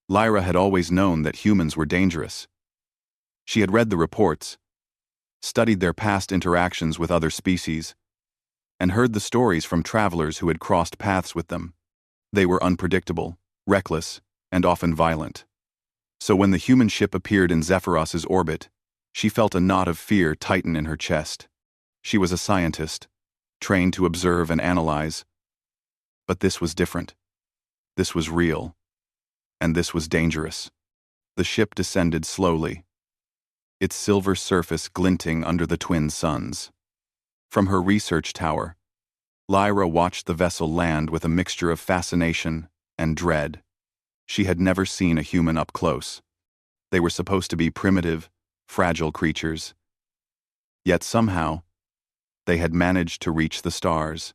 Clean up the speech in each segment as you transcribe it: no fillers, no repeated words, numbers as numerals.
Lyra had always known that humans were dangerous. She had read the reports, studied their past interactions with other species, and heard the stories from travelers who had crossed paths with them. They were unpredictable, reckless, and often violent. So when the human ship appeared in Zephyros's orbit, she felt a knot of fear tighten in her chest. She was a scientist, trained to observe and analyze. But this was different. This was real. And this was dangerous. The ship descended slowly, its silver surface glinting under the twin suns. From her research tower, Lyra watched the vessel land with a mixture of fascination and dread. She had never seen a human up close. They were supposed to be primitive, fragile creatures. Yet somehow, they had managed to reach the stars.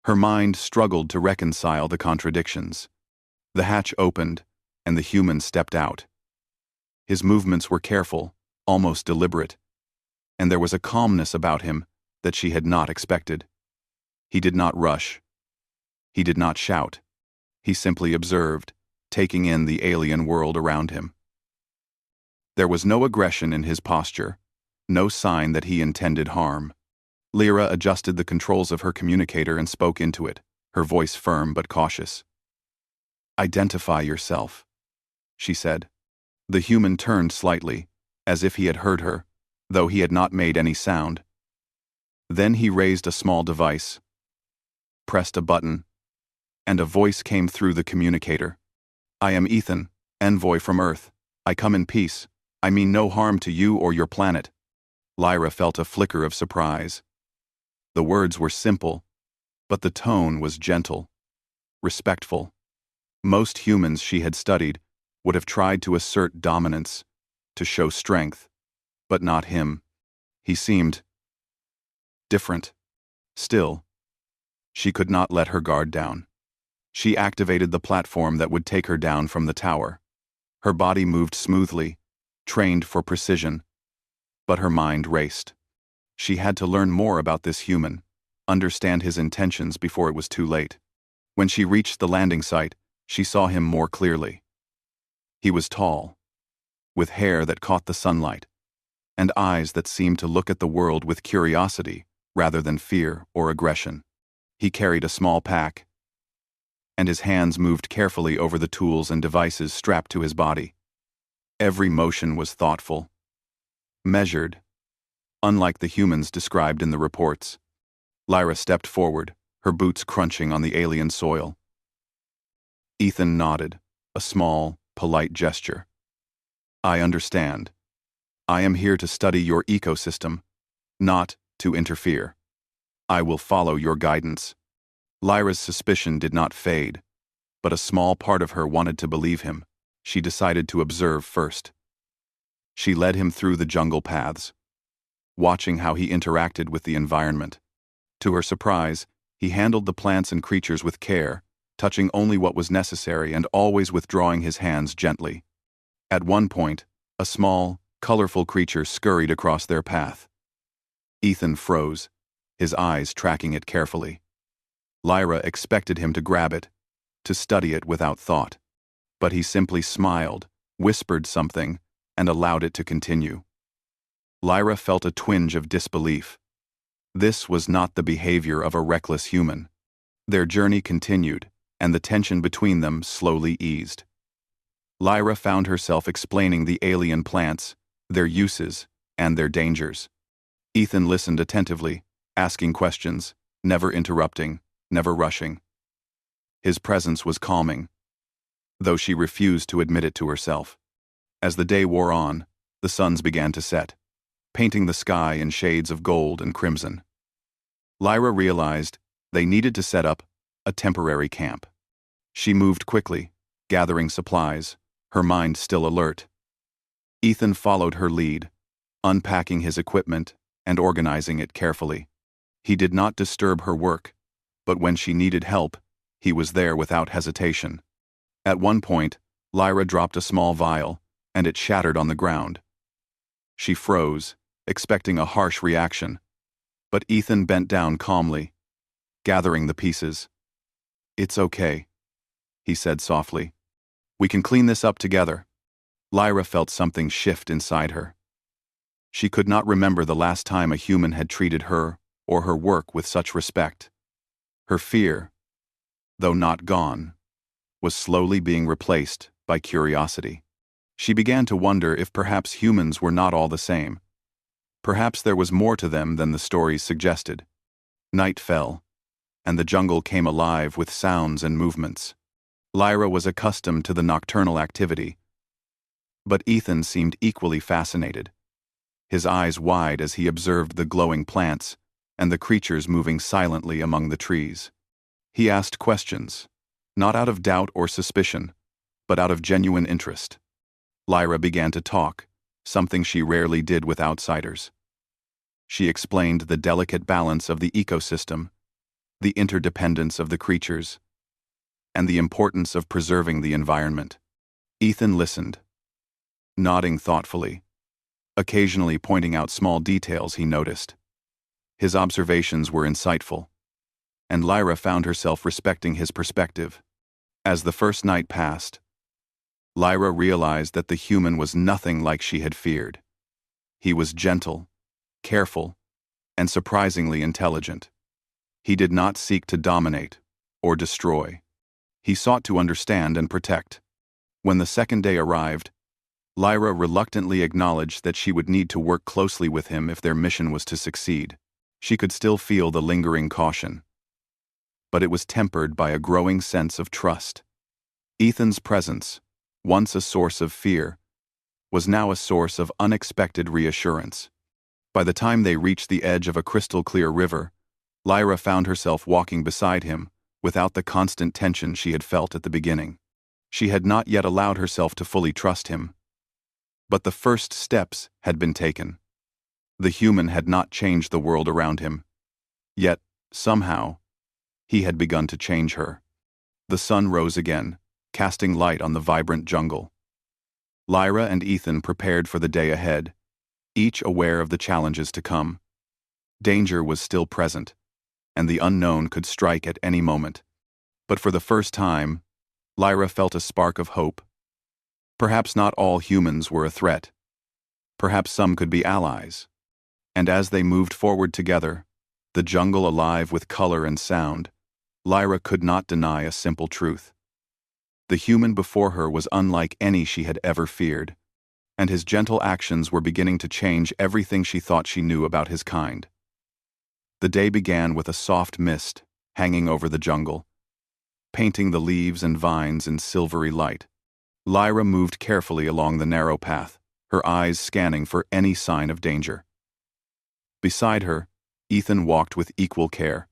Her mind struggled to reconcile the contradictions. The hatch opened, and the human stepped out. His movements were careful, almost deliberate, and there was a calmness about him that she had not expected. He did not rush. He did not shout. He simply observed, taking in the alien world around him. There was no aggression in his posture, no sign that he intended harm. Lyra adjusted the controls of her communicator and spoke into it, her voice firm but cautious. "Identify yourself," she said. The human turned slightly, as if he had heard her, though he had not made any sound. Then he raised a small device, pressed a button, and a voice came through the communicator. "I am Ethan, envoy from Earth. I come in peace. I mean no harm to you or your planet." Lyra felt a flicker of surprise. The words were simple, but the tone was gentle, respectful. Most humans she had studied would have tried to assert dominance, to show strength, but not him. He seemed different. Still, she could not let her guard down. She activated the platform that would take her down from the tower. Her body moved smoothly, trained for precision, but her mind raced. She had to learn more about this human, understand his intentions before it was too late. When she reached the landing site, she saw him more clearly. He was tall, with hair that caught the sunlight, and eyes that seemed to look at the world with curiosity rather than fear or aggression. He carried a small pack, and his hands moved carefully over the tools and devices strapped to his body. Every motion was thoughtful, measured, unlike the humans described in the reports. Lyra stepped forward, her boots crunching on the alien soil. Ethan nodded, a small, polite gesture. "I understand. I am here to study your ecosystem, not to interfere. I will follow your guidance." Lyra's suspicion did not fade, but a small part of her wanted to believe him. She decided to observe first. She led him through the jungle paths, watching how he interacted with the environment. To her surprise, he handled the plants and creatures with care, touching only what was necessary and always withdrawing his hands gently. At one point, a small, colorful creature scurried across their path. Ethan froze, his eyes tracking it carefully. Lyra expected him to grab it, to study it without thought. But he simply smiled, whispered something, and allowed it to continue. Lyra felt a twinge of disbelief. This was not the behavior of a reckless human. Their journey continued, and the tension between them slowly eased. Lyra found herself explaining the alien plants, their uses, and their dangers. Ethan listened attentively, asking questions, never interrupting, never rushing. His presence was calming, though she refused to admit it to herself. As the day wore on, the suns began to set, painting the sky in shades of gold and crimson. Lyra realized they needed to set up a temporary camp. She moved quickly, gathering supplies, her mind still alert. Ethan followed her lead, unpacking his equipment and organizing it carefully. He did not disturb her work, but when she needed help, he was there without hesitation. At one point, Lyra dropped a small vial, and it shattered on the ground. She froze, expecting a harsh reaction, but Ethan bent down calmly, gathering the pieces. "It's okay," he said softly. We can clean this up together. Lyra felt something shift inside her. She could not remember the last time a human had treated her or her work with such respect. Her fear, though not gone, was slowly being replaced by curiosity. She began to wonder if perhaps humans were not all the same. Perhaps there was more to them than the stories suggested. Night fell, and the jungle came alive with sounds and movements. Lyra was accustomed to the nocturnal activity, but Ethan seemed equally fascinated, his eyes wide as he observed the glowing plants and the creatures moving silently among the trees. He asked questions, not out of doubt or suspicion, but out of genuine interest. Lyra began to talk, something she rarely did with outsiders. She explained the delicate balance of the ecosystem, the interdependence of the creatures, and the importance of preserving the environment. Ethan listened, nodding thoughtfully, occasionally pointing out small details he noticed. His observations were insightful, and Lyra found herself respecting his perspective. As the first night passed, Lyra realized that the human was nothing like she had feared. He was gentle, careful, and surprisingly intelligent. He did not seek to dominate or destroy. He sought to understand and protect. When the second day arrived, Lyra reluctantly acknowledged that she would need to work closely with him if their mission was to succeed. She could still feel the lingering caution, but it was tempered by a growing sense of trust. Ethan's presence, once a source of fear, was now a source of unexpected reassurance. By the time they reached the edge of a crystal-clear river, Lyra found herself walking beside him, without the constant tension she had felt at the beginning. She had not yet allowed herself to fully trust him, but the first steps had been taken. The human had not changed the world around him, yet, somehow, he had begun to change her. The sun rose again, casting light on the vibrant jungle. Lyra and Ethan prepared for the day ahead, each aware of the challenges to come. Danger was still present, and the unknown could strike at any moment. But for the first time, Lyra felt a spark of hope. Perhaps not all humans were a threat. Perhaps some could be allies. And as they moved forward together, the jungle alive with color and sound, Lyra could not deny a simple truth. The human before her was unlike any she had ever feared, and his gentle actions were beginning to change everything she thought she knew about his kind. The day began with a soft mist hanging over the jungle, painting the leaves and vines in silvery light. Lyra moved carefully along the narrow path, her eyes scanning for any sign of danger. Beside her, Ethan walked with equal care,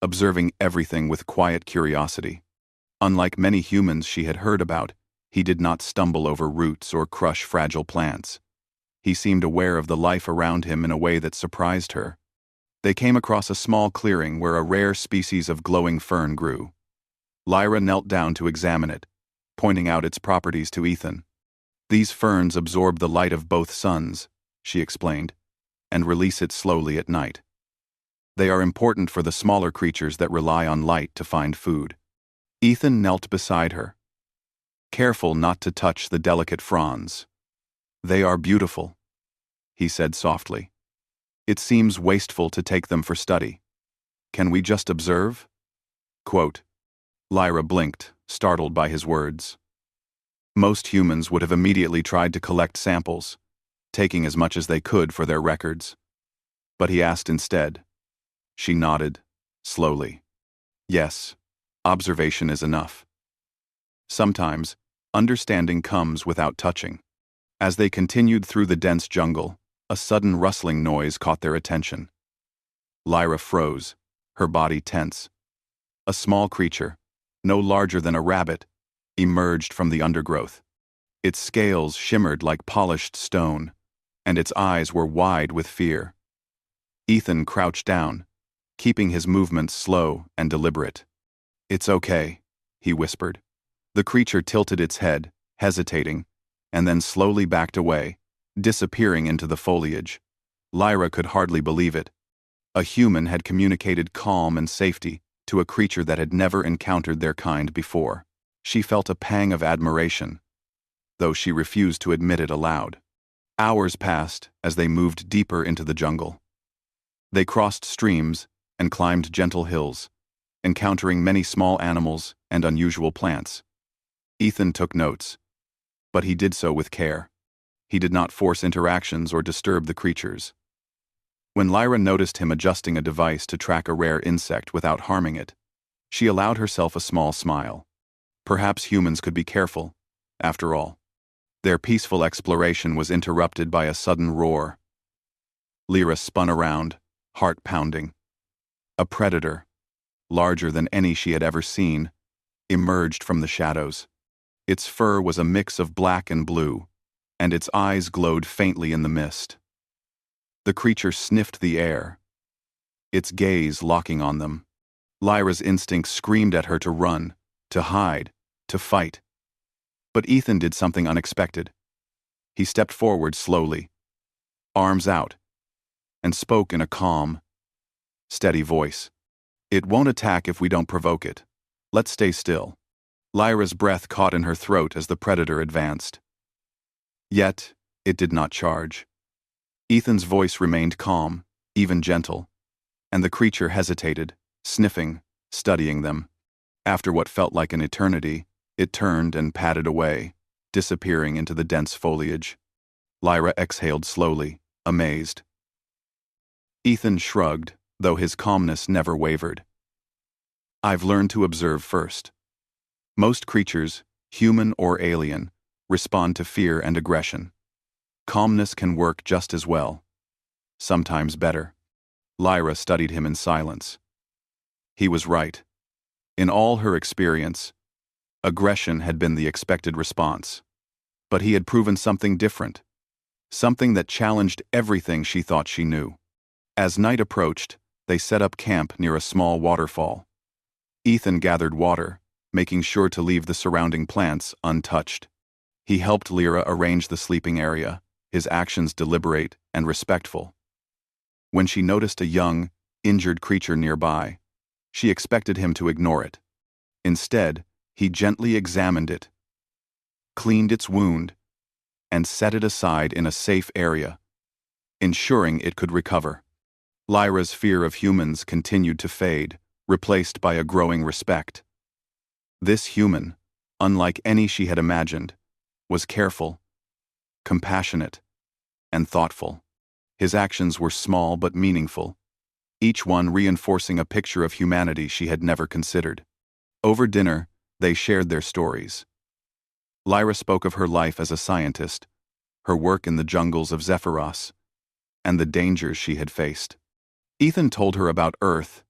observing everything with quiet curiosity. Unlike many humans she had heard about, he did not stumble over roots or crush fragile plants. He seemed aware of the life around him in a way that surprised her. They came across a small clearing where a rare species of glowing fern grew. Lyra knelt down to examine it, pointing out its properties to Ethan. These ferns absorb the light of both suns, she explained, and release it slowly at night. They are important for the smaller creatures that rely on light to find food. Ethan knelt beside her, careful not to touch the delicate fronds. "They are beautiful," he said softly. "It seems wasteful to take them for study. Can we just observe?" Quote. Lyra blinked, startled by his words. Most humans would have immediately tried to collect samples, taking as much as they could for their records. But he asked instead. She nodded, slowly. Yes, observation is enough. Sometimes, understanding comes without touching. As they continued through the dense jungle, a sudden rustling noise caught their attention. Lyra froze, her body tense. A small creature, no larger than a rabbit, emerged from the undergrowth. Its scales shimmered like polished stone, and its eyes were wide with fear. Ethan crouched down, keeping his movements slow and deliberate. "It's okay," he whispered. The creature tilted its head, hesitating, and then slowly backed away, disappearing into the foliage. Lyra could hardly believe it. A human had communicated calm and safety to a creature that had never encountered their kind before. She felt a pang of admiration, though she refused to admit it aloud. Hours passed as they moved deeper into the jungle. They crossed streams and climbed gentle hills, encountering many small animals and unusual plants. Ethan took notes, but he did so with care. He did not force interactions or disturb the creatures. When Lyra noticed him adjusting a device to track a rare insect without harming it, she allowed herself a small smile. Perhaps humans could be careful, after all. Their peaceful exploration was interrupted by a sudden roar. Lyra spun around, heart pounding. A predator, larger than any she had ever seen, emerged from the shadows. Its fur was a mix of black and blue, and its eyes glowed faintly in the mist. The creature sniffed the air, its gaze locking on them. Lyra's instincts screamed at her to run, to hide, to fight. But Ethan did something unexpected. He stepped forward slowly, arms out, and spoke in a calm, steady voice. "It won't attack if we don't provoke it. Let's stay still." Lyra's breath caught in her throat as the predator advanced. Yet, it did not charge. Ethan's voice remained calm, even gentle, and the creature hesitated, sniffing, studying them. After what felt like an eternity, it turned and padded away, disappearing into the dense foliage. Lyra exhaled slowly, amazed. Ethan shrugged, though his calmness never wavered. "I've learned to observe first. Most creatures, human or alien, respond to fear and aggression. Calmness can work just as well, sometimes better." Lyra studied him in silence. He was right. In all her experience, aggression had been the expected response. But he had proven something different, something that challenged everything she thought she knew. As night approached, they set up camp near a small waterfall. Ethan gathered water, making sure to leave the surrounding plants untouched. He helped Lyra arrange the sleeping area, his actions deliberate and respectful. When she noticed a young, injured creature nearby, she expected him to ignore it. Instead, he gently examined it, cleaned its wound, and set it aside in a safe area, ensuring it could recover. Lyra's fear of humans continued to fade, replaced by a growing respect. This human, unlike any she had imagined, was careful, compassionate, and thoughtful. His actions were small but meaningful, each one reinforcing a picture of humanity she had never considered. Over dinner, they shared their stories. Lyra spoke of her life as a scientist, her work in the jungles of Zephyros, and the dangers she had faced. Ethan told her about Earth,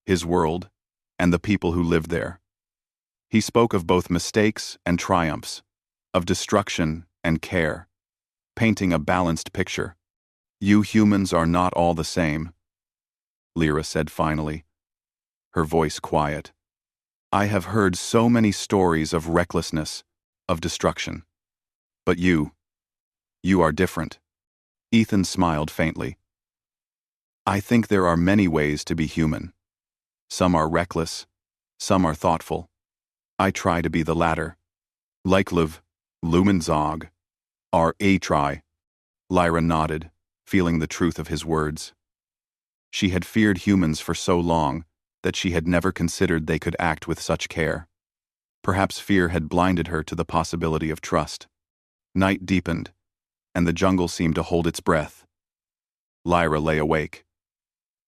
his world, and the people who lived there. He spoke of both mistakes and triumphs, of destruction and care, painting a balanced picture. "You humans are not all the same," Lyra said finally, her voice quiet. "I have heard so many stories of recklessness, of destruction. But you are different." Ethan smiled faintly. "I think there are many ways to be human. Some are reckless, some are thoughtful. I try to be the latter. Like Lumenzog, are a try." Lyra nodded, feeling the truth of his words. She had feared humans for so long that she had never considered they could act with such care. Perhaps fear had blinded her to the possibility of trust. Night deepened, and the jungle seemed to hold its breath. Lyra lay awake,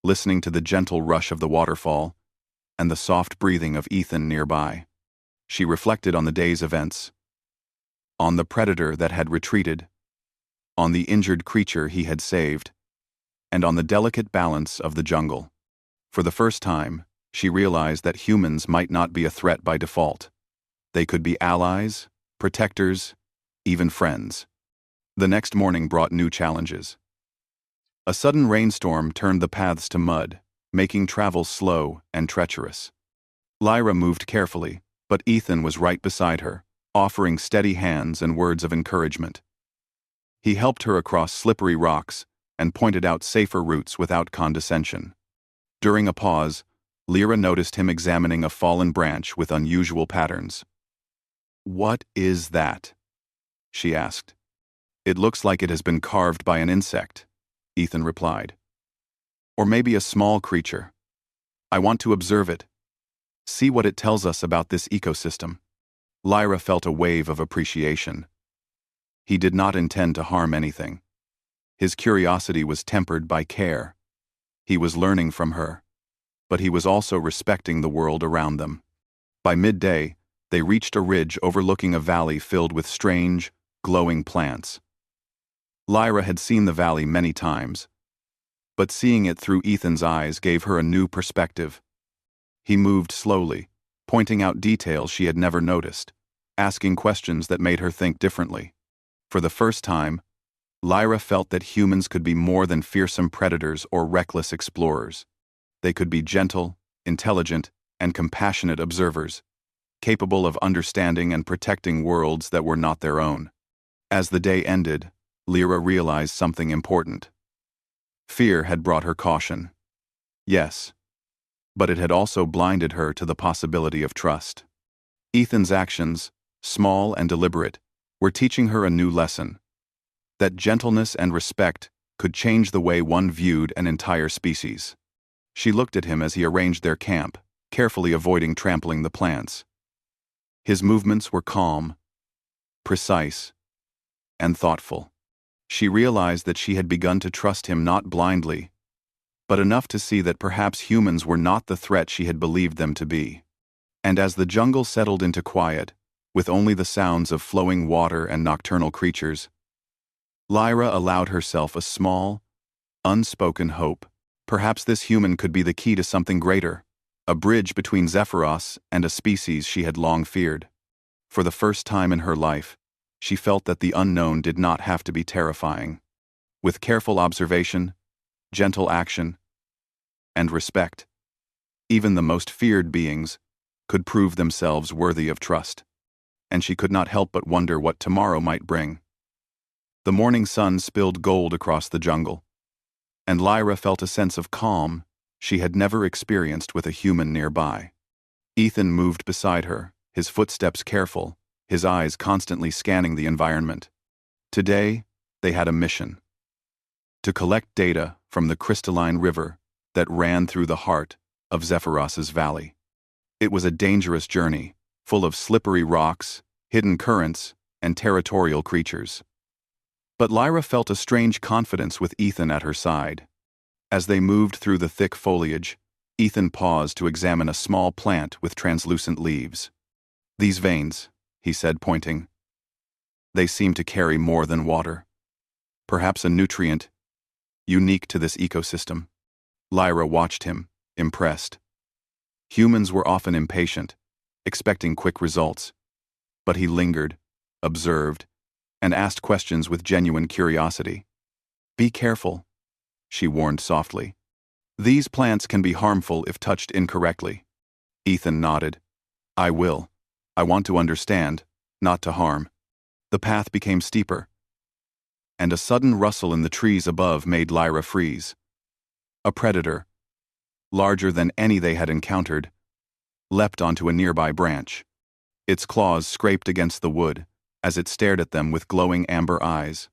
listening to the gentle rush of the waterfall and the soft breathing of Ethan nearby. She reflected on the day's events, on the predator that had retreated, on the injured creature he had saved, and on the delicate balance of the jungle. For the first time, she realized that humans might not be a threat by default. They could be allies, protectors, even friends. The next morning brought new challenges. A sudden rainstorm turned the paths to mud, making travel slow and treacherous. Lyra moved carefully, but Ethan was right beside her, offering steady hands and words of encouragement. He helped her across slippery rocks and pointed out safer routes without condescension. During a pause, Lyra noticed him examining a fallen branch with unusual patterns. "What is that?" she asked. "It looks like it has been carved by an insect," Ethan replied. "Or maybe a small creature. I want to observe it. See what it tells us about this ecosystem." Lyra felt a wave of appreciation. He did not intend to harm anything. His curiosity was tempered by care. He was learning from her, but he was also respecting the world around them. By midday, they reached a ridge overlooking a valley filled with strange, glowing plants. Lyra had seen the valley many times, but seeing it through Ethan's eyes gave her a new perspective. He moved slowly, pointing out details she had never noticed, asking questions that made her think differently. For the first time, Lyra felt that humans could be more than fearsome predators or reckless explorers. They could be gentle, intelligent, and compassionate observers, capable of understanding and protecting worlds that were not their own. As the day ended, Lyra realized something important. Fear had brought her caution. Yes, but it had also blinded her to the possibility of trust. Ethan's actions, small and deliberate, were teaching her a new lesson: that gentleness and respect could change the way one viewed an entire species. She looked at him as he arranged their camp, carefully avoiding trampling the plants. His movements were calm, precise, and thoughtful. She realized that she had begun to trust him not blindly, but enough to see that perhaps humans were not the threat she had believed them to be. And as the jungle settled into quiet, with only the sounds of flowing water and nocturnal creatures, Lyra allowed herself a small, unspoken hope. Perhaps this human could be the key to something greater, a bridge between Zephyros and a species she had long feared. For the first time in her life, she felt that the unknown did not have to be terrifying. With careful observation, gentle action, and respect, even the most feared beings could prove themselves worthy of trust. And she could not help but wonder what tomorrow might bring. The morning sun spilled gold across the jungle, and Lyra felt a sense of calm she had never experienced with a human nearby. Ethan moved beside her, his footsteps careful, his eyes constantly scanning the environment. Today, they had a mission: to collect data from the crystalline river that ran through the heart of Zephyros's valley. It was a dangerous journey, full of slippery rocks, hidden currents, and territorial creatures. But Lyra felt a strange confidence with Ethan at her side. As they moved through the thick foliage, Ethan paused to examine a small plant with translucent leaves. "These veins," he said, pointing. "They seem to carry more than water. Perhaps a nutrient unique to this ecosystem." Lyra watched him, impressed. Humans were often impatient, expecting quick results. But he lingered, observed, and asked questions with genuine curiosity. "Be careful," she warned softly. "These plants can be harmful if touched incorrectly." Ethan nodded. "I will. I want to understand, not to harm." The path became steeper, and a sudden rustle in the trees above made Lyra freeze. A predator, larger than any they had encountered, leapt onto a nearby branch. Its claws scraped against the wood as it stared at them with glowing amber eyes.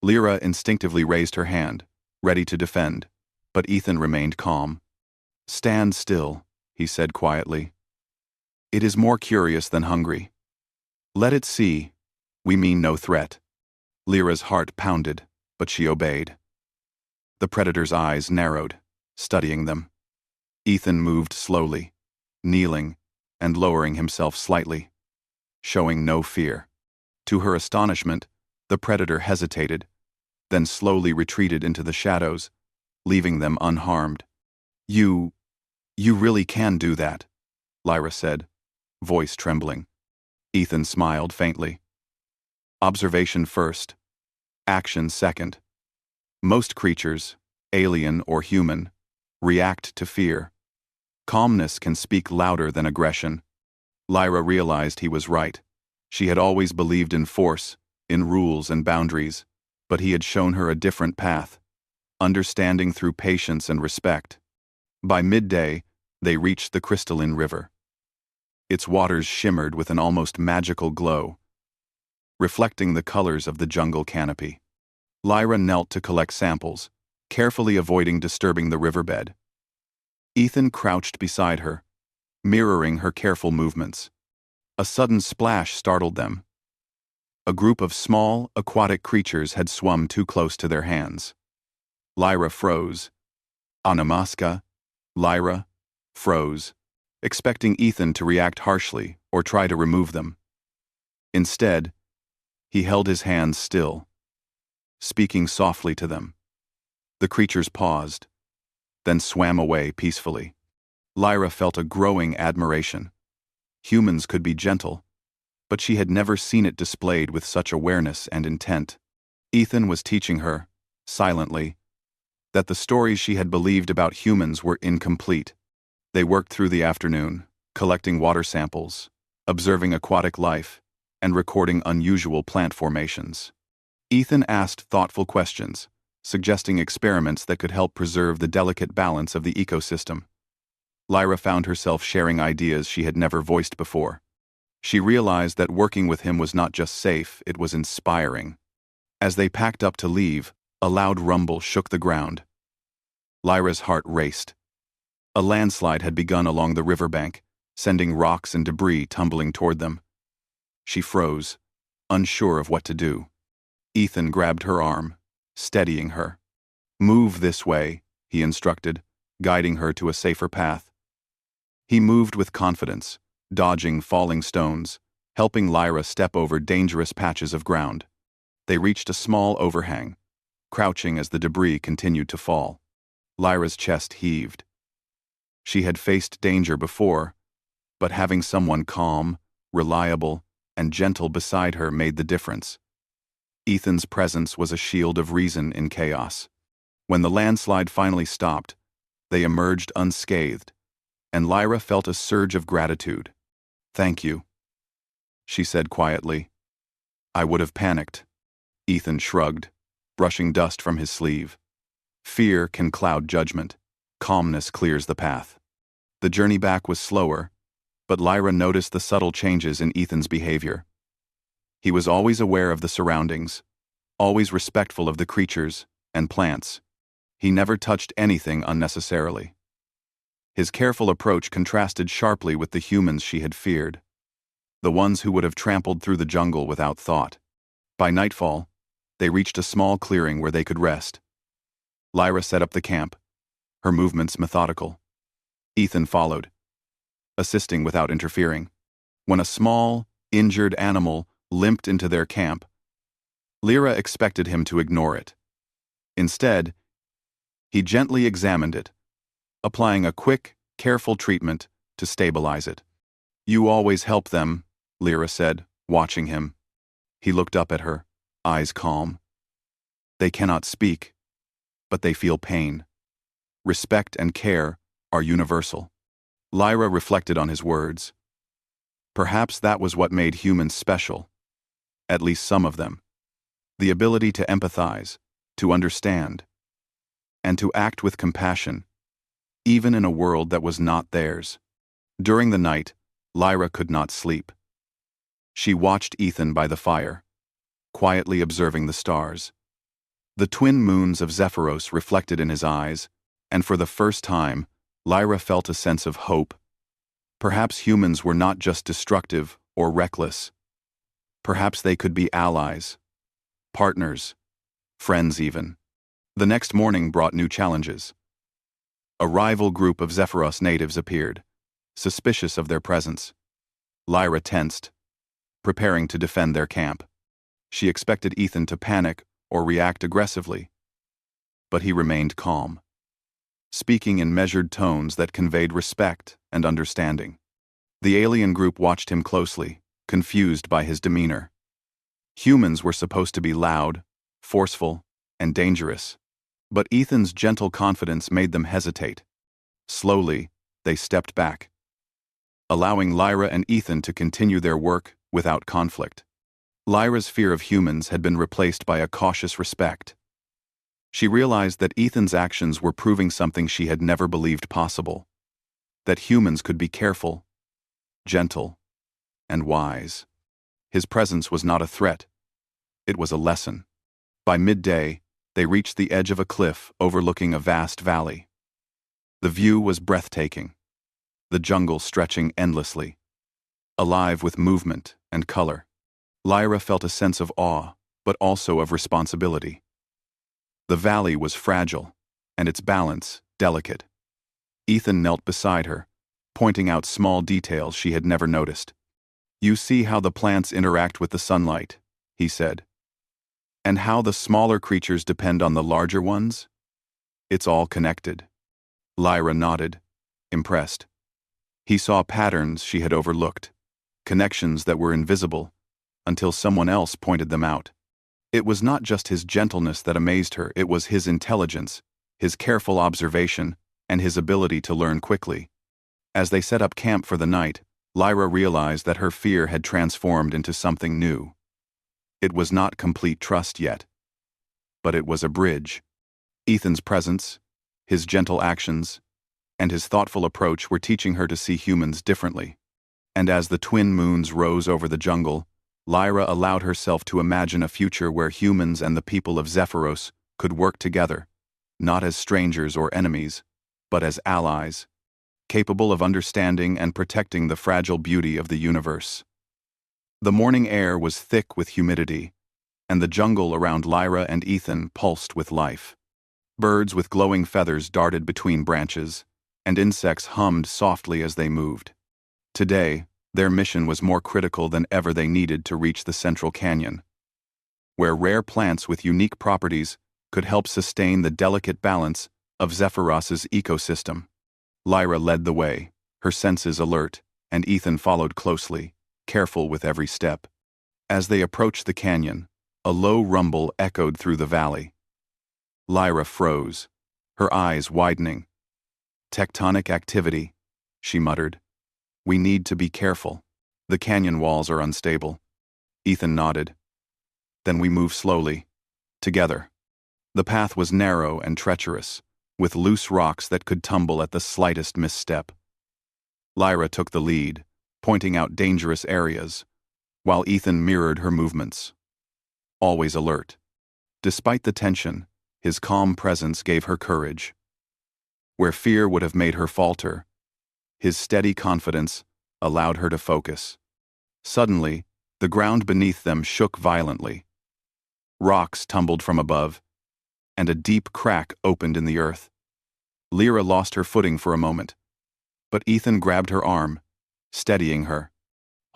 Lyra instinctively raised her hand, ready to defend, but Ethan remained calm. "Stand still," he said quietly. "It is more curious than hungry. Let it see. We mean no threat." Lyra's heart pounded, but she obeyed. The predator's eyes narrowed, studying them. Ethan moved slowly, kneeling and lowering himself slightly, showing no fear. To her astonishment, the predator hesitated, then slowly retreated into the shadows, leaving them unharmed. You really can do that," Lyra said, voice trembling. Ethan smiled faintly. "Observation first, action second. Most creatures, alien or human, react to fear. Calmness can speak louder than aggression." Lyra realized he was right. She had always believed in force, in rules and boundaries, but he had shown her a different path, understanding through patience and respect. By midday, they reached the crystalline river. Its waters shimmered with an almost magical glow, reflecting the colors of the jungle canopy. Lyra knelt to collect samples, carefully avoiding disturbing the riverbed. Ethan crouched beside her, mirroring her careful movements. A sudden splash startled them. A group of small, aquatic creatures had swum too close to their hands. Lyra froze. Anamaska, Lyra, froze, expecting Ethan to react harshly or try to remove them. Instead, he held his hands still, speaking softly to them. The creatures paused, then swam away peacefully. Lyra felt a growing admiration. Humans could be gentle, but she had never seen it displayed with such awareness and intent. Ethan was teaching her, silently, that the stories she had believed about humans were incomplete. They worked through the afternoon, collecting water samples, observing aquatic life, and recording unusual plant formations. Ethan asked thoughtful questions, suggesting experiments that could help preserve the delicate balance of the ecosystem. Lyra found herself sharing ideas she had never voiced before. She realized that working with him was not just safe, it was inspiring. As they packed up to leave, a loud rumble shook the ground. Lyra's heart raced. A landslide had begun along the riverbank, sending rocks and debris tumbling toward them. She froze, unsure of what to do. Ethan grabbed her arm, steadying her. "Move this way," he instructed, guiding her to a safer path. He moved with confidence, dodging falling stones, helping Lyra step over dangerous patches of ground. They reached a small overhang, crouching as the debris continued to fall. Lyra's chest heaved. She had faced danger before, but having someone calm, reliable, and gentle beside her made the difference. Ethan's presence was a shield of reason in chaos. When the landslide finally stopped, they emerged unscathed, and Lyra felt a surge of gratitude. "Thank you," she said quietly. "I would have panicked." Ethan shrugged, brushing dust from his sleeve. Fear can cloud judgment. Calmness clears the path. The journey back was slower, but Lyra noticed the subtle changes in Ethan's behavior. He was always aware of the surroundings, always respectful of the creatures and plants. He never touched anything unnecessarily. His careful approach contrasted sharply with the humans she had feared, the ones who would have trampled through the jungle without thought. By nightfall, they reached a small clearing where they could rest. Lyra set up the camp, her movements methodical. Ethan followed, assisting without interfering. When a small, injured animal limped into their camp, Lyra expected him to ignore it. Instead, he gently examined it, applying a quick, careful treatment to stabilize it. "You always help them," Lyra said, watching him. He looked up at her, eyes calm. "They cannot speak, but they feel pain. Respect and care are universal." Lyra reflected on his words. Perhaps that was what made humans special, at least some of them. The ability to empathize, to understand, and to act with compassion, even in a world that was not theirs. During the night, Lyra could not sleep. She watched Ethan by the fire, quietly observing the stars. The twin moons of Zephyros reflected in his eyes, and for the first time, Lyra felt a sense of hope. Perhaps humans were not just destructive or reckless. Perhaps they could be allies, partners, friends even. The next morning brought new challenges. A rival group of Zephyros natives appeared, suspicious of their presence. Lyra tensed, preparing to defend their camp. She expected Ethan to panic or react aggressively, but he remained calm, speaking in measured tones that conveyed respect and understanding. The alien group watched him closely, confused by his demeanor. Humans were supposed to be loud, forceful, and dangerous, but Ethan's gentle confidence made them hesitate. Slowly, they stepped back, allowing Lyra and Ethan to continue their work without conflict. Lyra's fear of humans had been replaced by a cautious respect. She realized that Ethan's actions were proving something she had never believed possible: that humans could be careful, gentle, and wise. His presence was not a threat, it was a lesson. By midday, they reached the edge of a cliff overlooking a vast valley. The view was breathtaking, the jungle stretching endlessly, alive with movement and color. Lyra felt a sense of awe, but also of responsibility. The valley was fragile, and its balance delicate. Ethan knelt beside her, pointing out small details she had never noticed. "You see how the plants interact with the sunlight," he said. "And how the smaller creatures depend on the larger ones? It's all connected." Lyra nodded, impressed. He saw patterns she had overlooked, connections that were invisible, until someone else pointed them out. It was not just his gentleness that amazed her, it was his intelligence, his careful observation, and his ability to learn quickly. As they set up camp for the night, Lyra realized that her fear had transformed into something new. It was not complete trust yet, but it was a bridge. Ethan's presence, his gentle actions, and his thoughtful approach were teaching her to see humans differently. And as the twin moons rose over the jungle, Lyra allowed herself to imagine a future where humans and the people of Zephyros could work together, not as strangers or enemies, but as allies, capable of understanding and protecting the fragile beauty of the universe. The morning air was thick with humidity, and the jungle around Lyra and Ethan pulsed with life. Birds with glowing feathers darted between branches, and insects hummed softly as they moved. Today, their mission was more critical than ever. They needed to reach the central canyon, where rare plants with unique properties could help sustain the delicate balance of Zephyros's ecosystem. Lyra led the way, her senses alert, and Ethan followed closely, careful with every step. As they approached the canyon, a low rumble echoed through the valley. Lyra froze, her eyes widening. "Tectonic activity," she muttered. "We need to be careful. The canyon walls are unstable." Ethan nodded. "Then we move slowly, together." The path was narrow and treacherous, with loose rocks that could tumble at the slightest misstep. Lyra took the lead, pointing out dangerous areas, while Ethan mirrored her movements, always alert. Despite the tension, his calm presence gave her courage. Where fear would have made her falter, his steady confidence allowed her to focus. Suddenly, the ground beneath them shook violently. Rocks tumbled from above, and a deep crack opened in the earth. Lyra lost her footing for a moment, but Ethan grabbed her arm, steadying her.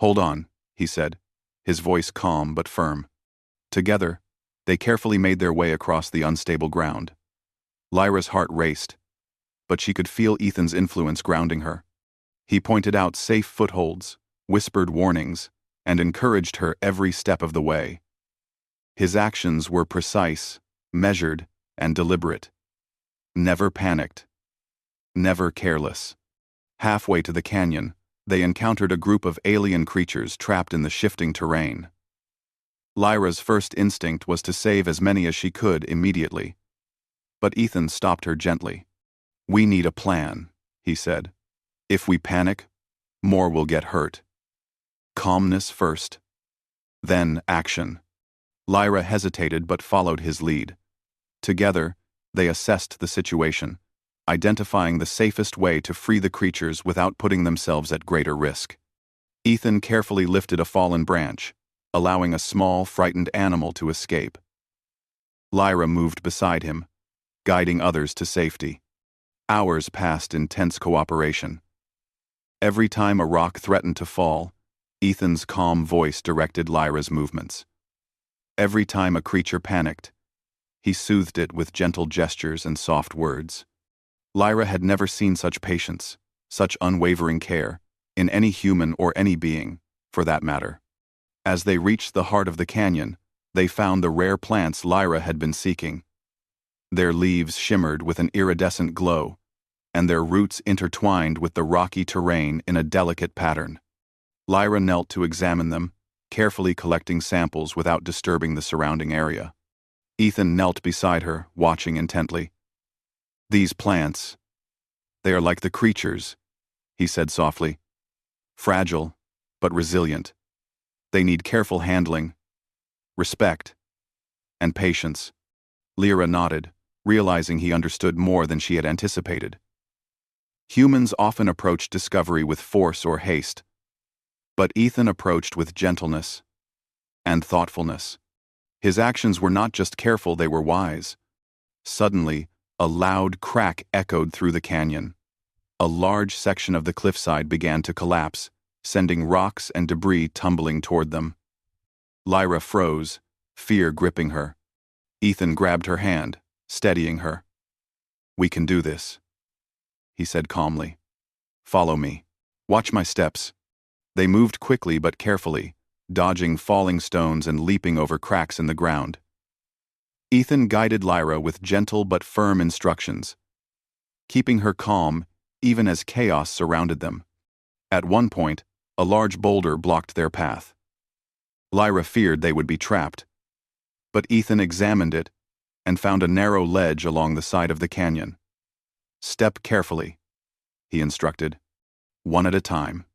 "Hold on," he said, his voice calm but firm. Together, they carefully made their way across the unstable ground. Lyra's heart raced, but she could feel Ethan's influence grounding her. He pointed out safe footholds, whispered warnings, and encouraged her every step of the way. His actions were precise, measured, and deliberate. Never panicked. Never careless. Halfway to the canyon, they encountered a group of alien creatures trapped in the shifting terrain. Lyra's first instinct was to save as many as she could immediately. But Ethan stopped her gently. "We need a plan," he said. "If we panic, more will get hurt. Calmness first. Then action." Lyra hesitated but followed his lead. Together, they assessed the situation, identifying the safest way to free the creatures without putting themselves at greater risk. Ethan carefully lifted a fallen branch, allowing a small, frightened animal to escape. Lyra moved beside him, guiding others to safety. Hours passed in tense cooperation. Every time a rock threatened to fall, Ethan's calm voice directed Lyra's movements. Every time a creature panicked, he soothed it with gentle gestures and soft words. Lyra had never seen such patience, such unwavering care, in any human or any being, for that matter. As they reached the heart of the canyon, they found the rare plants Lyra had been seeking. Their leaves shimmered with an iridescent glow, and their roots intertwined with the rocky terrain in a delicate pattern. Lyra knelt to examine them, carefully collecting samples without disturbing the surrounding area. Ethan knelt beside her, watching intently. "These plants, they are like the creatures," he said softly. Fragile, but resilient. They need careful handling, respect, and patience. Lyra nodded, realizing he understood more than she had anticipated. Humans often approach discovery with force or haste, but Ethan approached with gentleness and thoughtfulness. His actions were not just careful, they were wise. Suddenly, a loud crack echoed through the canyon. A large section of the cliffside began to collapse, sending rocks and debris tumbling toward them. Lyra froze, fear gripping her. Ethan grabbed her hand, steadying her. "We can do this," he said calmly. "Follow me. Watch my steps." They moved quickly but carefully, dodging falling stones and leaping over cracks in the ground. Ethan guided Lyra with gentle but firm instructions, keeping her calm even as chaos surrounded them. At one point, a large boulder blocked their path. Lyra feared they would be trapped, but Ethan examined it and found a narrow ledge along the side of the canyon. "Step carefully," he instructed, "one at a time."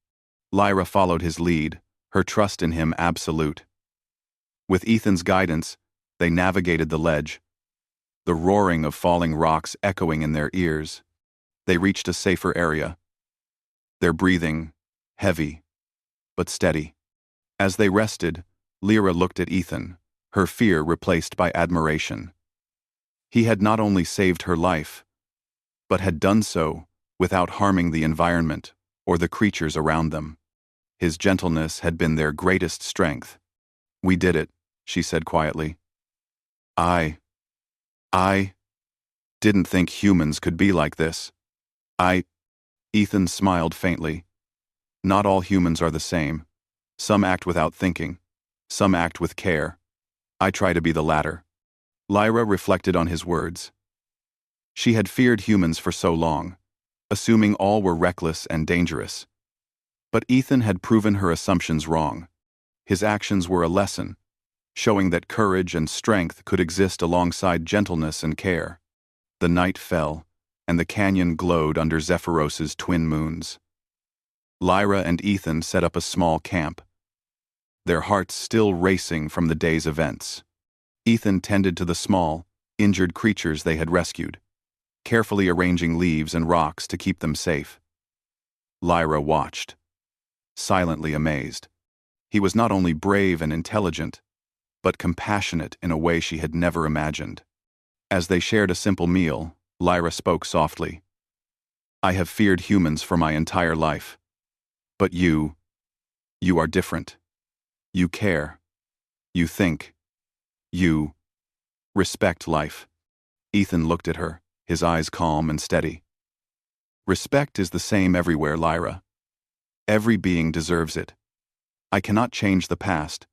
Lyra followed his lead, her trust in him absolute. With Ethan's guidance, they navigated the ledge, the roaring of falling rocks echoing in their ears. They reached a safer area, their breathing heavy but steady. As they rested, Lyra looked at Ethan, her fear replaced by admiration. He had not only saved her life, but had done so without harming the environment or the creatures around them. His gentleness had been their greatest strength. "We did it," she said quietly. I didn't think humans could be like this. Ethan smiled faintly. "Not all humans are the same. Some act without thinking. Some act with care. I try to be the latter." Lyra reflected on his words. She had feared humans for so long, assuming all were reckless and dangerous. But Ethan had proven her assumptions wrong. His actions were a lesson, showing that courage and strength could exist alongside gentleness and care. The night fell, and the canyon glowed under Zephyros's twin moons. Lyra and Ethan set up a small camp, their hearts still racing from the day's events. Ethan tended to the small, injured creatures they had rescued, carefully arranging leaves and rocks to keep them safe. Lyra watched, silently amazed. He was not only brave and intelligent, but compassionate in a way she had never imagined. As they shared a simple meal, Lyra spoke softly. "I have feared humans for my entire life. But you are different. You care. You think. You respect life." Ethan looked at her, his eyes calm and steady. "Respect is the same everywhere, Lyra. Every being deserves it. I cannot change the past,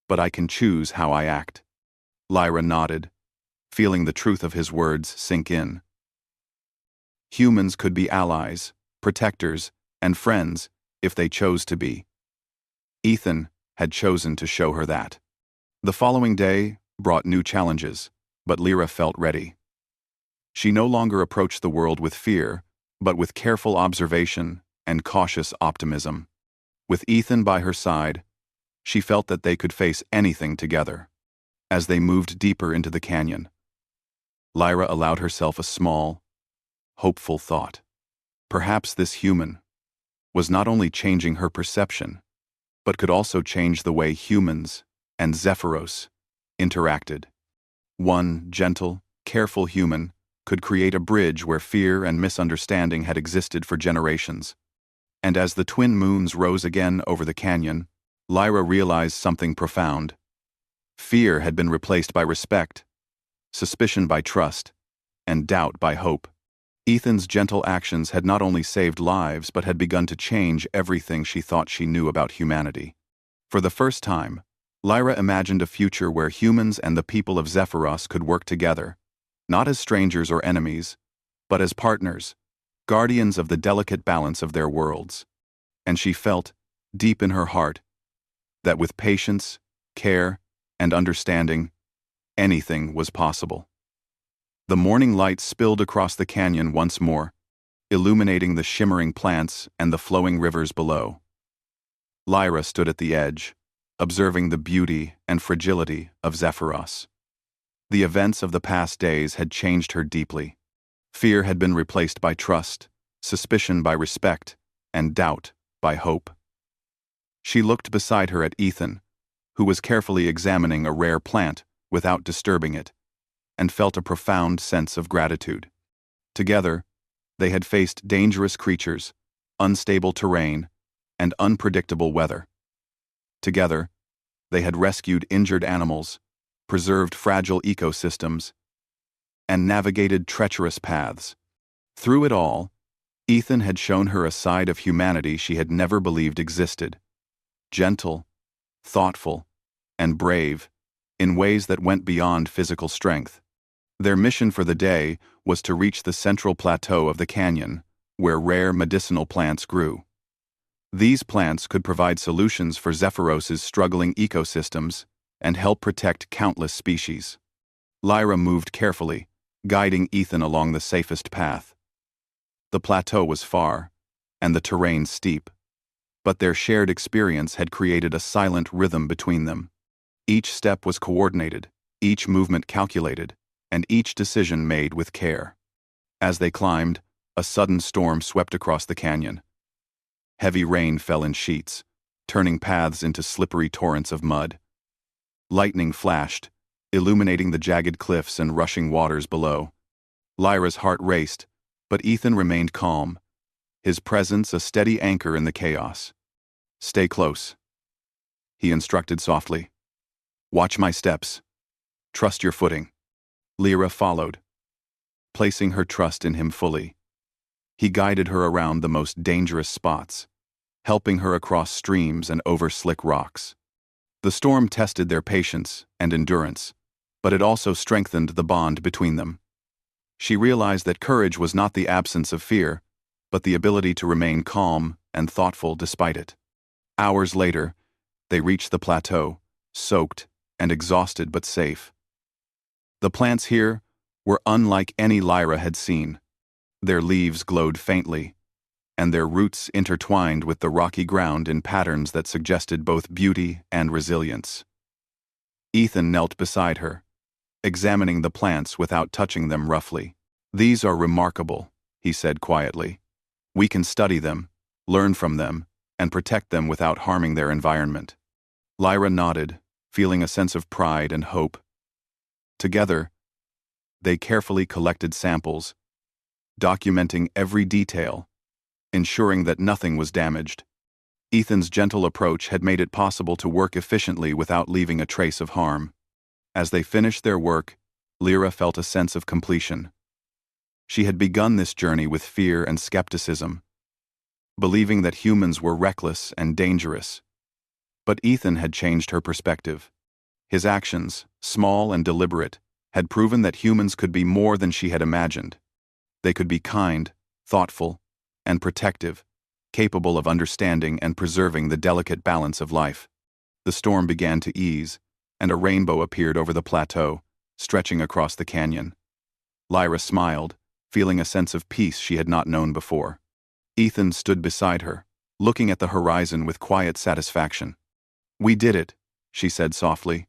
but I can choose how I act." Lyra nodded, feeling the truth of his words sink in. Humans could be allies, protectors, and friends if they chose to be. Ethan had chosen to show her that. The following day brought new challenges, but Lyra felt ready. She no longer approached the world with fear, but with careful observation and cautious optimism. With Ethan by her side, she felt that they could face anything together. As they moved deeper into the canyon, Lyra allowed herself a small, hopeful thought. Perhaps this human was not only changing her perception, but could also change the way humans and Zephyros interacted. One gentle, careful human could create a bridge where fear and misunderstanding had existed for generations. And as the twin moons rose again over the canyon, Lyra realized something profound. Fear had been replaced by respect, suspicion by trust, and doubt by hope. Ethan's gentle actions had not only saved lives but had begun to change everything she thought she knew about humanity. For the first time, Lyra imagined a future where humans and the people of Zephyros could work together, not as strangers or enemies, but as partners, guardians of the delicate balance of their worlds. And she felt, deep in her heart, that with patience, care, and understanding, anything was possible. The morning light spilled across the canyon once more, illuminating the shimmering plants and the flowing rivers below. Lyra stood at the edge, observing the beauty and fragility of Zephyros. The events of the past days had changed her deeply. Fear had been replaced by trust, suspicion by respect, and doubt by hope. She looked beside her at Ethan, who was carefully examining a rare plant without disturbing it, and felt a profound sense of gratitude. Together, they had faced dangerous creatures, unstable terrain, and unpredictable weather. Together, they had rescued injured animals, preserved fragile ecosystems, and navigated treacherous paths. Through it all, Ethan had shown her a side of humanity she had never believed existed. Gentle, thoughtful, and brave, in ways that went beyond physical strength. Their mission for the day was to reach the central plateau of the canyon, where rare medicinal plants grew. These plants could provide solutions for Zephyros's struggling ecosystems and help protect countless species. Lyra moved carefully, guiding Ethan along the safest path. The plateau was far, and the terrain steep, but their shared experience had created a silent rhythm between them. Each step was coordinated, each movement calculated, and each decision made with care. As they climbed, a sudden storm swept across the canyon. Heavy rain fell in sheets, turning paths into slippery torrents of mud. Lightning flashed, illuminating the jagged cliffs and rushing waters below. Lyra's heart raced, but Ethan remained calm, his presence a steady anchor in the chaos. "Stay close," he instructed softly. "Watch my steps. Trust your footing." Lyra followed, placing her trust in him fully. He guided her around the most dangerous spots, helping her across streams and over slick rocks. The storm tested their patience and endurance, but it also strengthened the bond between them. She realized that courage was not the absence of fear, but the ability to remain calm and thoughtful despite it. Hours later, they reached the plateau, soaked and exhausted but safe. The plants here were unlike any Lyra had seen. Their leaves glowed faintly, and their roots intertwined with the rocky ground in patterns that suggested both beauty and resilience. Ethan knelt beside her, examining the plants without touching them roughly. "These are remarkable," he said quietly. "We can study them, learn from them, and protect them without harming their environment." Lyra nodded, feeling a sense of pride and hope. Together, they carefully collected samples, documenting every detail, ensuring that nothing was damaged. Ethan's gentle approach had made it possible to work efficiently without leaving a trace of harm. As they finished their work, Lyra felt a sense of completion. She had begun this journey with fear and skepticism, believing that humans were reckless and dangerous. But Ethan had changed her perspective. His actions, small and deliberate, had proven that humans could be more than she had imagined. They could be kind, thoughtful, and protective, capable of understanding and preserving the delicate balance of life. The storm began to ease, and a rainbow appeared over the plateau, stretching across the canyon. Lyra smiled, feeling a sense of peace she had not known before. Ethan stood beside her, looking at the horizon with quiet satisfaction. "We did it," she said softly.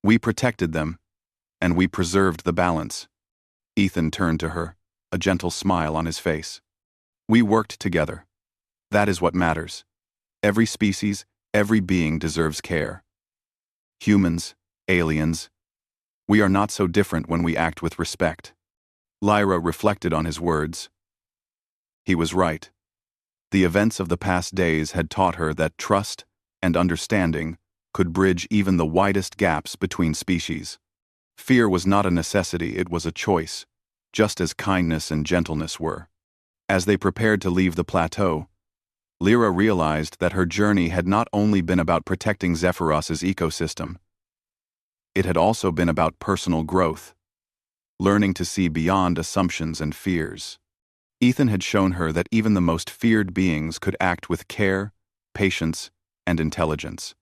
"We protected them, and we preserved the balance." Ethan turned to her, a gentle smile on his face. "We worked together. That is what matters. Every species, every being deserves care. Humans, aliens, we are not so different when we act with respect." Lyra reflected on his words. He was right. The events of the past days had taught her that trust and understanding could bridge even the widest gaps between species. Fear was not a necessity, it was a choice, just as kindness and gentleness were. As they prepared to leave the plateau, Lyra realized that her journey had not only been about protecting Zephyros's ecosystem. It had also been about personal growth, learning to see beyond assumptions and fears. Ethan had shown her that even the most feared beings could act with care, patience, and intelligence.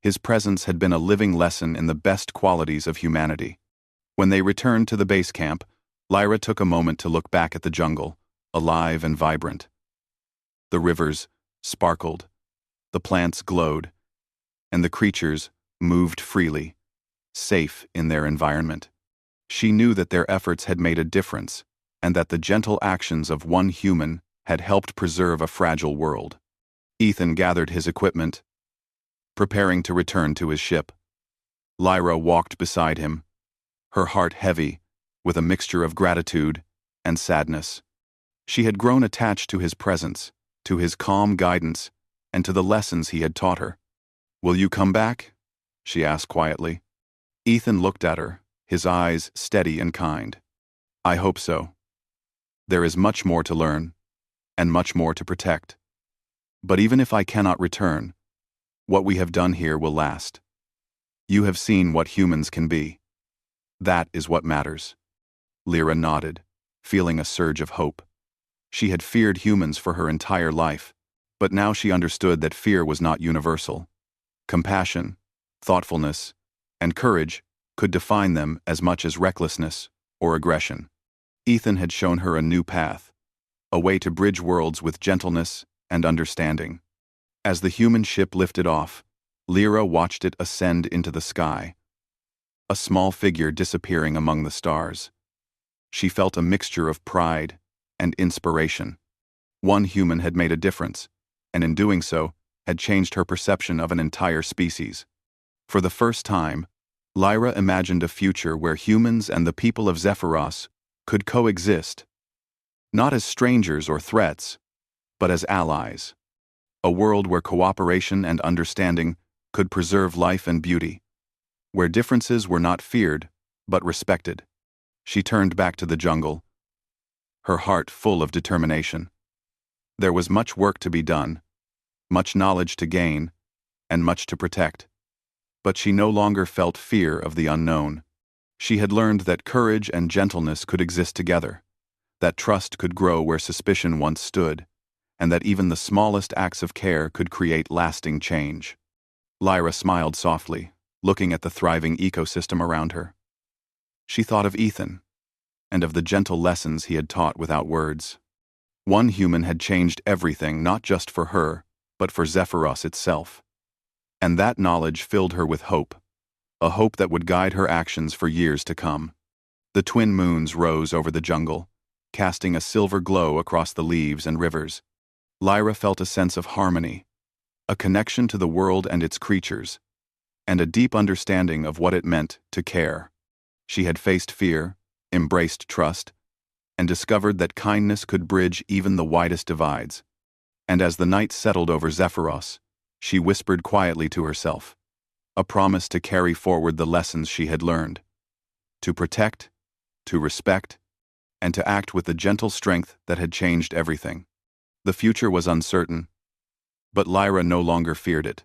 His presence had been a living lesson in the best qualities of humanity. When they returned to the base camp, Lyra took a moment to look back at the jungle, alive and vibrant. The rivers sparkled, The plants glowed, and the creatures moved freely, safe in their environment. She knew that their efforts had made a difference, and that the gentle actions of one human had helped preserve a fragile world. Ethan gathered his equipment, preparing to return to his ship. Lyra walked beside him, her heart heavy with a mixture of gratitude and sadness. She had grown attached to his presence, to his calm guidance, and to the lessons he had taught her. "Will you come back?" she asked quietly. Ethan looked at her, his eyes steady and kind. "I hope so. There is much more to learn, and much more to protect. But even if I cannot return, what we have done here will last. You have seen what humans can be. That is what matters." Lyra nodded, feeling a surge of hope. She had feared humans for her entire life, but now she understood that fear was not universal. Compassion, thoughtfulness, and courage could define them as much as recklessness or aggression. Ethan had shown her a new path, a way to bridge worlds with gentleness and understanding. As the human ship lifted off, Lyra watched it ascend into the sky, a small figure disappearing among the stars. She felt a mixture of pride and inspiration. One human had made a difference, and in doing so, had changed her perception of an entire species. For the first time, Lyra imagined a future where humans and the people of Zephyros could coexist, not as strangers or threats, but as allies. A world where cooperation and understanding could preserve life and beauty, where differences were not feared, but respected. She turned back to the jungle, her heart full of determination. There was much work to be done, much knowledge to gain, and much to protect. But she no longer felt fear of the unknown. She had learned that courage and gentleness could exist together, that trust could grow where suspicion once stood, and that even the smallest acts of care could create lasting change. Lyra smiled softly, looking at the thriving ecosystem around her. She thought of Ethan, and of the gentle lessons he had taught without words. One human had changed everything, not just for her, but for Zephyros itself. And that knowledge filled her with hope, a hope that would guide her actions for years to come. The twin moons rose over the jungle, casting a silver glow across the leaves and rivers. Lyra felt a sense of harmony, a connection to the world and its creatures, and a deep understanding of what it meant to care. She had faced fear, embraced trust, and discovered that kindness could bridge even the widest divides. And as the night settled over Zephyros, she whispered quietly to herself, a promise to carry forward the lessons she had learned, to protect, to respect, and to act with the gentle strength that had changed everything. The future was uncertain, but Lyra no longer feared it.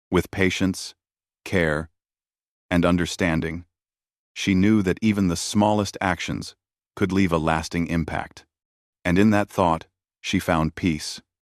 With patience, care, and understanding, she knew that even the smallest actions could leave a lasting impact. And in that thought, she found peace.